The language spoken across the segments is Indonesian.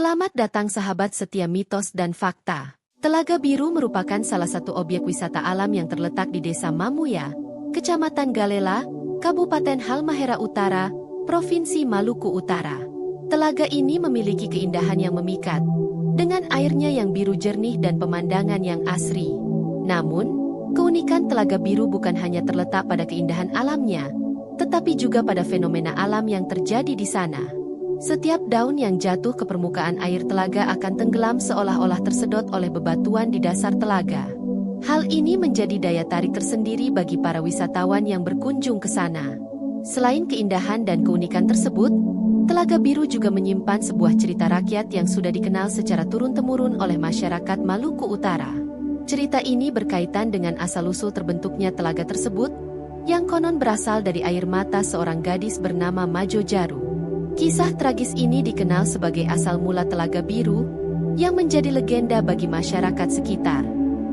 Selamat datang sahabat setia mitos dan fakta. Telaga Biru merupakan salah satu objek wisata alam yang terletak di Desa Mamuya, Kecamatan Galela, Kabupaten Halmahera Utara, Provinsi Maluku Utara. Telaga ini memiliki keindahan yang memikat, dengan airnya yang biru jernih dan pemandangan yang asri. Namun, keunikan Telaga Biru bukan hanya terletak pada keindahan alamnya, tetapi juga pada fenomena alam yang terjadi di sana. Setiap daun yang jatuh ke permukaan air telaga akan tenggelam seolah-olah tersedot oleh bebatuan di dasar telaga. Hal ini menjadi daya tarik tersendiri bagi para wisatawan yang berkunjung ke sana. Selain keindahan dan keunikan tersebut, Telaga Biru juga menyimpan sebuah cerita rakyat yang sudah dikenal secara turun-temurun oleh masyarakat Maluku Utara. Cerita ini berkaitan dengan asal-usul terbentuknya telaga tersebut, yang konon berasal dari air mata seorang gadis bernama Majo Jaru. Kisah tragis ini dikenal sebagai asal mula Telaga Biru, yang menjadi legenda bagi masyarakat sekitar.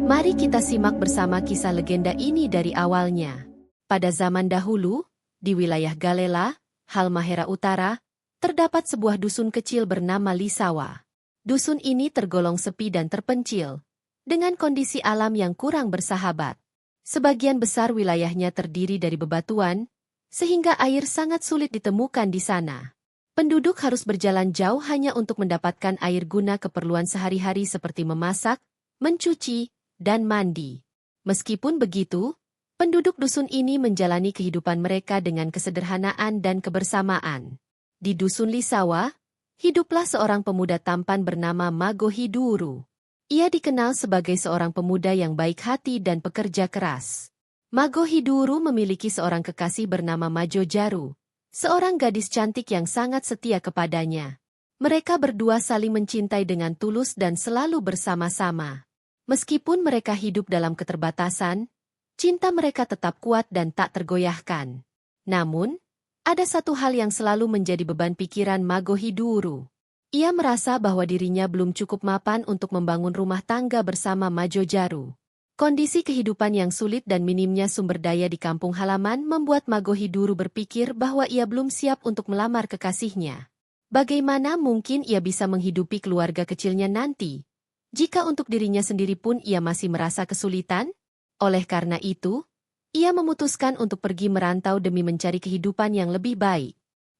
Mari kita simak bersama kisah legenda ini dari awalnya. Pada zaman dahulu, di wilayah Galela, Halmahera Utara, terdapat sebuah dusun kecil bernama Lisawa. Dusun ini tergolong sepi dan terpencil, dengan kondisi alam yang kurang bersahabat. Sebagian besar wilayahnya terdiri dari bebatuan, sehingga air sangat sulit ditemukan di sana. Penduduk harus berjalan jauh hanya untuk mendapatkan air guna keperluan sehari-hari seperti memasak, mencuci, dan mandi. Meskipun begitu, penduduk dusun ini menjalani kehidupan mereka dengan kesederhanaan dan kebersamaan. Di dusun Lisawa, hiduplah seorang pemuda tampan bernama Mago Hiduru. Ia dikenal sebagai seorang pemuda yang baik hati dan pekerja keras. Mago Hiduru memiliki seorang kekasih bernama Majo Jaru, seorang gadis cantik yang sangat setia kepadanya. Mereka berdua saling mencintai dengan tulus dan selalu bersama-sama. Meskipun mereka hidup dalam keterbatasan, cinta mereka tetap kuat dan tak tergoyahkan. Namun, ada satu hal yang selalu menjadi beban pikiran Mago Hiduru. Ia merasa bahwa dirinya belum cukup mapan untuk membangun rumah tangga bersama Majo Jaru. Kondisi kehidupan yang sulit dan minimnya sumber daya di kampung halaman membuat Mago Hiduru berpikir bahwa ia belum siap untuk melamar kekasihnya. Bagaimana mungkin ia bisa menghidupi keluarga kecilnya nanti, jika untuk dirinya sendiri pun ia masih merasa kesulitan? Oleh karena itu, ia memutuskan untuk pergi merantau demi mencari kehidupan yang lebih baik.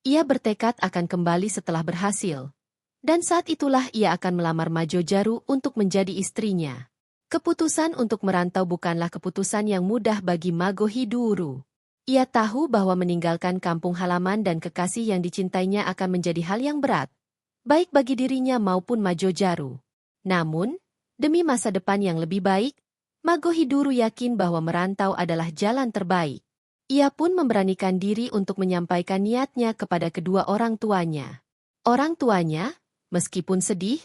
Ia bertekad akan kembali setelah berhasil, dan saat itulah ia akan melamar Majo Jaru untuk menjadi istrinya. Keputusan untuk merantau bukanlah keputusan yang mudah bagi Mago Hiduru. Ia tahu bahwa meninggalkan kampung halaman dan kekasih yang dicintainya akan menjadi hal yang berat, baik bagi dirinya maupun Majo Jaru. Namun, demi masa depan yang lebih baik, Mago Hiduru yakin bahwa merantau adalah jalan terbaik. Ia pun memberanikan diri untuk menyampaikan niatnya kepada kedua orang tuanya. Orang tuanya, meskipun sedih,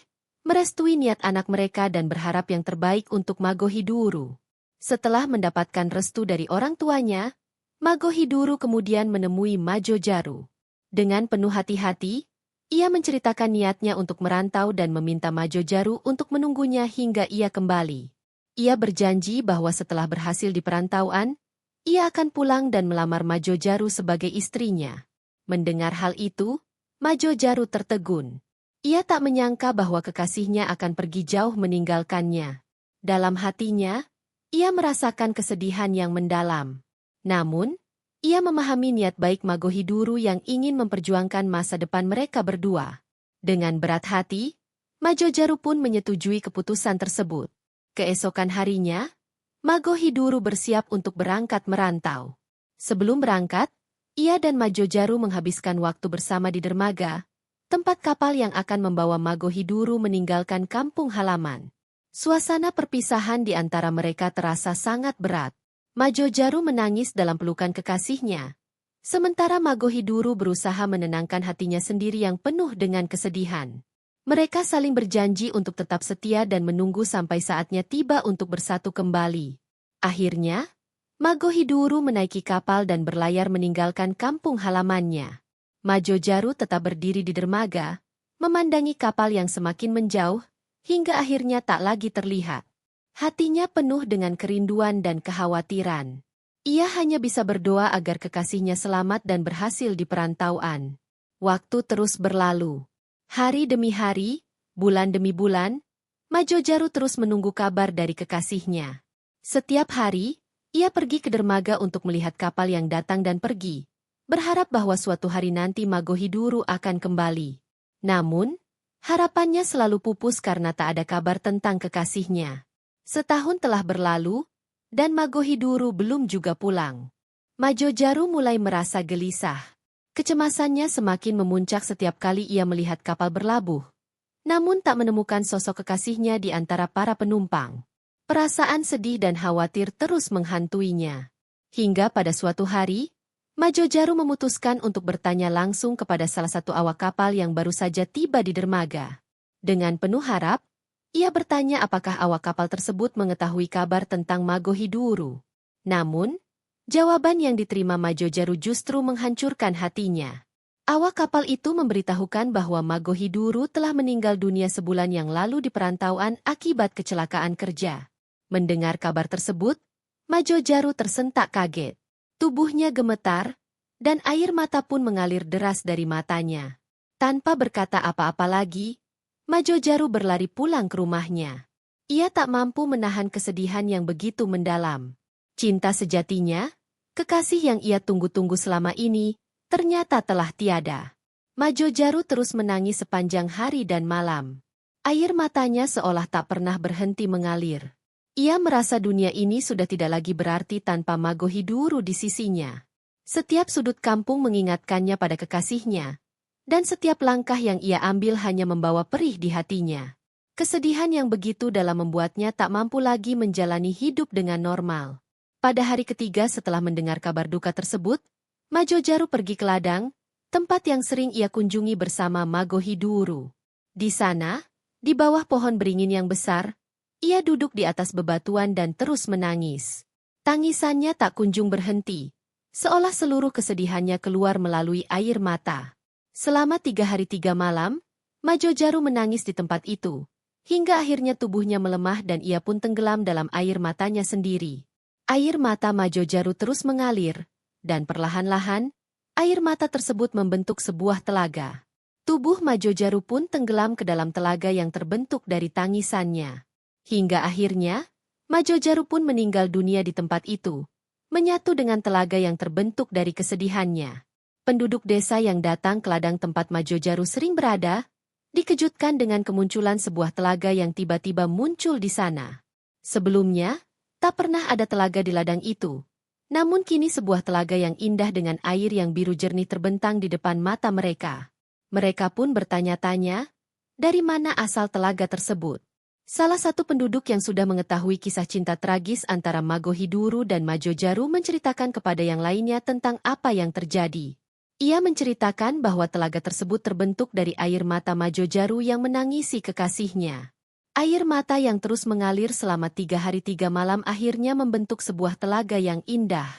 merestui niat anak mereka dan berharap yang terbaik untuk Mago Hiduru. Setelah mendapatkan restu dari orang tuanya, Mago Hiduru kemudian menemui Majo Jaru. Dengan penuh hati-hati, ia menceritakan niatnya untuk merantau dan meminta Majo Jaru untuk menunggunya hingga ia kembali. Ia berjanji bahwa setelah berhasil di perantauan, ia akan pulang dan melamar Majo Jaru sebagai istrinya. Mendengar hal itu, Majo Jaru tertegun. Ia tak menyangka bahwa kekasihnya akan pergi jauh meninggalkannya. Dalam hatinya, ia merasakan kesedihan yang mendalam. Namun, ia memahami niat baik Mago Hiduru yang ingin memperjuangkan masa depan mereka berdua. Dengan berat hati, Majo Jaru pun menyetujui keputusan tersebut. Keesokan harinya, Mago Hiduru bersiap untuk berangkat merantau. Sebelum berangkat, ia dan Majo Jaru menghabiskan waktu bersama di dermaga, tempat kapal yang akan membawa Mago Hiduru meninggalkan kampung halaman. Suasana perpisahan di antara mereka terasa sangat berat. Majo Jaru menangis dalam pelukan kekasihnya, sementara Mago Hiduru berusaha menenangkan hatinya sendiri yang penuh dengan kesedihan. Mereka saling berjanji untuk tetap setia dan menunggu sampai saatnya tiba untuk bersatu kembali. Akhirnya, Mago Hiduru menaiki kapal dan berlayar meninggalkan kampung halamannya. Majo Jaru tetap berdiri di dermaga, memandangi kapal yang semakin menjauh, hingga akhirnya tak lagi terlihat. Hatinya penuh dengan kerinduan dan kekhawatiran. Ia hanya bisa berdoa agar kekasihnya selamat dan berhasil di perantauan. Waktu terus berlalu. Hari demi hari, Bulan demi bulan, Majojaru terus menunggu kabar dari kekasihnya. Setiap hari, ia pergi ke dermaga untuk melihat kapal yang datang dan pergi, berharap bahwa suatu hari nanti Magohiduru akan kembali. Namun, harapannya selalu pupus karena tak ada kabar tentang kekasihnya. Setahun telah berlalu, dan Magohiduru belum juga pulang. Majojaru mulai merasa gelisah. Kecemasannya semakin memuncak setiap kali ia melihat kapal berlabuh. Namun tak menemukan sosok kekasihnya di antara para penumpang. Perasaan sedih dan khawatir terus menghantuinya. Hingga pada suatu hari, Majojaru memutuskan untuk bertanya langsung kepada salah satu awak kapal yang baru saja tiba di dermaga. Dengan penuh harap, ia bertanya apakah awak kapal tersebut mengetahui kabar tentang Magohiduru. Namun, jawaban yang diterima Majojaru justru menghancurkan hatinya. Awak kapal itu memberitahukan bahwa Magohiduru telah meninggal dunia sebulan yang lalu di perantauan akibat kecelakaan kerja. Mendengar kabar tersebut, Majojaru tersentak kaget. Tubuhnya gemetar, dan air mata pun mengalir deras dari matanya. Tanpa berkata apa-apa lagi, Majojaru berlari pulang ke rumahnya. Ia tak mampu menahan kesedihan yang begitu mendalam. Cinta sejatinya, kekasih yang ia tunggu-tunggu selama ini, ternyata telah tiada. Majojaru terus menangis sepanjang hari dan malam. Air matanya seolah tak pernah berhenti mengalir. Ia merasa dunia ini sudah tidak lagi berarti tanpa Magohiduru di sisinya. Setiap sudut kampung mengingatkannya pada kekasihnya, dan setiap langkah yang ia ambil hanya membawa perih di hatinya. Kesedihan yang begitu dalam membuatnya tak mampu lagi menjalani hidup dengan normal. Pada hari ketiga setelah mendengar kabar duka tersebut, Majojaru pergi ke ladang, tempat yang sering ia kunjungi bersama Magohiduru. Di sana, di bawah pohon beringin yang besar, ia duduk di atas bebatuan dan terus menangis. Tangisannya tak kunjung berhenti, seolah seluruh kesedihannya keluar melalui air mata. Selama 3 hari 3 malam, Majojaru menangis di tempat itu, hingga akhirnya tubuhnya melemah dan ia pun tenggelam dalam air matanya sendiri. Air mata Majojaru terus mengalir, dan perlahan-lahan, air mata tersebut membentuk sebuah telaga. Tubuh Majojaru pun tenggelam ke dalam telaga yang terbentuk dari tangisannya. Hingga akhirnya, Majojaru pun meninggal dunia di tempat itu, menyatu dengan telaga yang terbentuk dari kesedihannya. Penduduk desa yang datang ke ladang tempat Majojaru sering berada, dikejutkan dengan kemunculan sebuah telaga yang tiba-tiba muncul di sana. Sebelumnya, tak pernah ada telaga di ladang itu. Namun kini sebuah telaga yang indah dengan air yang biru jernih terbentang di depan mata mereka. Mereka pun bertanya-tanya, dari mana asal telaga tersebut? Salah satu penduduk yang sudah mengetahui kisah cinta tragis antara Magohiduru dan Majojaru menceritakan kepada yang lainnya tentang apa yang terjadi. Ia menceritakan bahwa telaga tersebut terbentuk dari air mata Majojaru yang menangisi kekasihnya. Air mata yang terus mengalir selama 3 hari 3 malam akhirnya membentuk sebuah telaga yang indah.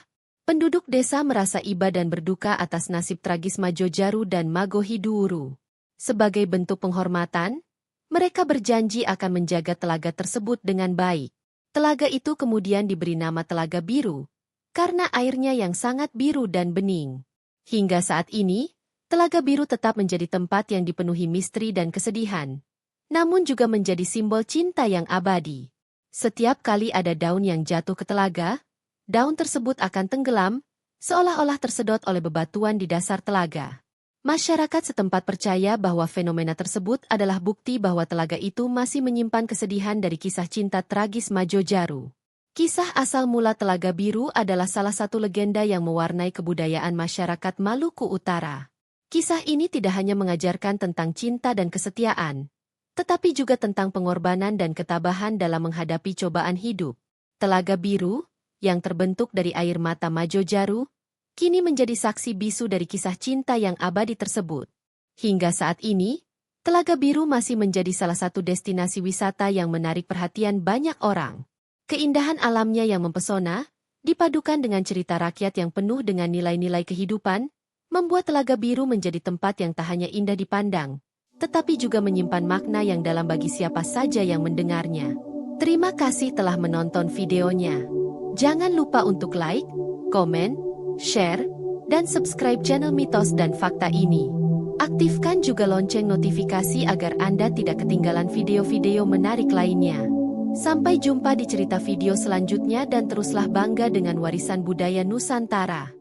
Penduduk desa merasa iba dan berduka atas nasib tragis Majojaru dan Magohiduru. Sebagai bentuk penghormatan, mereka berjanji akan menjaga telaga tersebut dengan baik. Telaga itu kemudian diberi nama Telaga Biru, karena airnya yang sangat biru dan bening. Hingga saat ini, Telaga Biru tetap menjadi tempat yang dipenuhi misteri dan kesedihan, namun juga menjadi simbol cinta yang abadi. Setiap kali ada daun yang jatuh ke telaga, daun tersebut akan tenggelam, seolah-olah tersedot oleh bebatuan di dasar telaga. Masyarakat setempat percaya bahwa fenomena tersebut adalah bukti bahwa telaga itu masih menyimpan kesedihan dari kisah cinta tragis Majojaru. Kisah asal mula Telaga Biru adalah salah satu legenda yang mewarnai kebudayaan masyarakat Maluku Utara. Kisah ini tidak hanya mengajarkan tentang cinta dan kesetiaan, tetapi juga tentang pengorbanan dan ketabahan dalam menghadapi cobaan hidup. Telaga Biru, yang terbentuk dari air mata Majojaru, kini menjadi saksi bisu dari kisah cinta yang abadi tersebut. Hingga saat ini, Telaga Biru masih menjadi salah satu destinasi wisata yang menarik perhatian banyak orang. Keindahan alamnya yang mempesona, dipadukan dengan cerita rakyat yang penuh dengan nilai-nilai kehidupan, membuat Telaga Biru menjadi tempat yang tak hanya indah dipandang, tetapi juga menyimpan makna yang dalam bagi siapa saja yang mendengarnya. Terima kasih telah menonton videonya. Jangan lupa untuk like, komen, share, dan subscribe channel Mitos dan Fakta ini. Aktifkan juga lonceng notifikasi agar Anda tidak ketinggalan video-video menarik lainnya. Sampai jumpa di cerita video selanjutnya dan teruslah bangga dengan warisan budaya Nusantara.